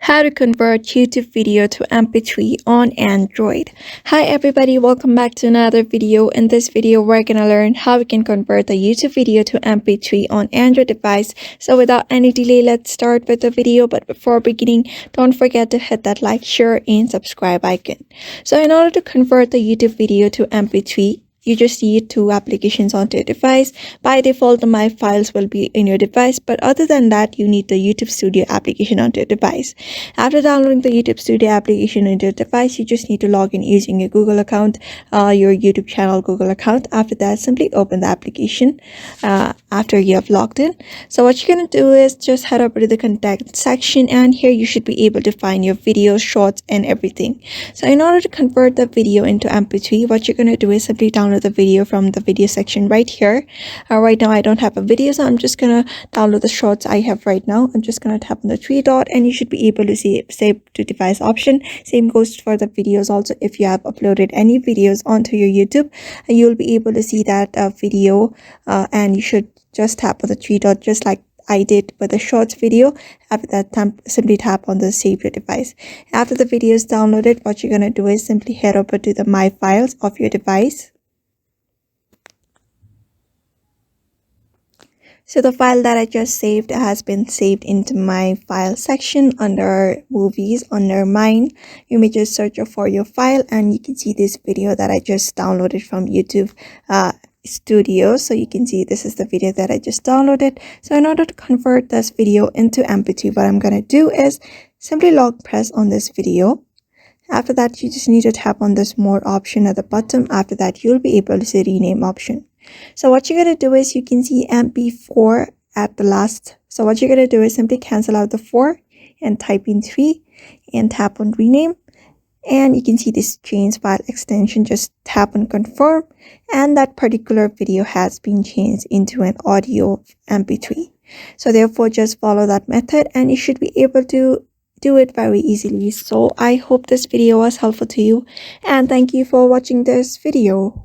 How to convert YouTube video to MP3 on Android. Hi everybody, welcome back to another video. In this video, we're gonna learn how we can convert a YouTube video to MP3 on Android device. So without any delay, let's start with the video. But before beginning, don't forget to hit that like, share, and subscribe icon. So in order to convert the YouTube video to MP3, you just need two applications onto your device. By default, the My Files will be in your device, but other than that, you need the YouTube Studio application onto your device. After downloading the YouTube Studio application into your device, you just need to log in using your Google account, your YouTube channel Google account. After that, simply open the application after you have logged in. So what you're going to do is just head over to the contact section, and here you should be able to find your videos, shorts, and everything. So in order to convert the video into MP3, what you're going to do is simply download the video from the video section right here. Right now I don't have a video, so I'm just gonna download the shorts I have right now. I'm just gonna tap on the three dot, and you should be able to see save to device option. Same goes for the videos also. If you have uploaded any videos onto your YouTube, you'll be able to see that video, and you should just tap on the three dot just like I did with the shorts video. After that, simply tap on the save your device. After the video is downloaded, what you're gonna do is simply head over to the My Files of your device. So the file that I just saved has been saved into my file section under movies, under mine. You may just search for your file, and you can see this video that I just downloaded from YouTube Studio. So you can see this is the video that I just downloaded. So in order to convert this video into MP3, what I'm going to do is simply press on this video. After that, you just need to tap on this more option at the bottom. After that, you'll be able to see rename option. So what you're going to do is you can see MP4 at the last. So what you're going to do is simply cancel out the 4 and type in 3 and tap on rename. And you can see this change file extension. Just tap on confirm, and that particular video has been changed into an audio MP3. So therefore, just follow that method and you should be able to do it very easily. So I hope this video was helpful to you, and thank you for watching this video.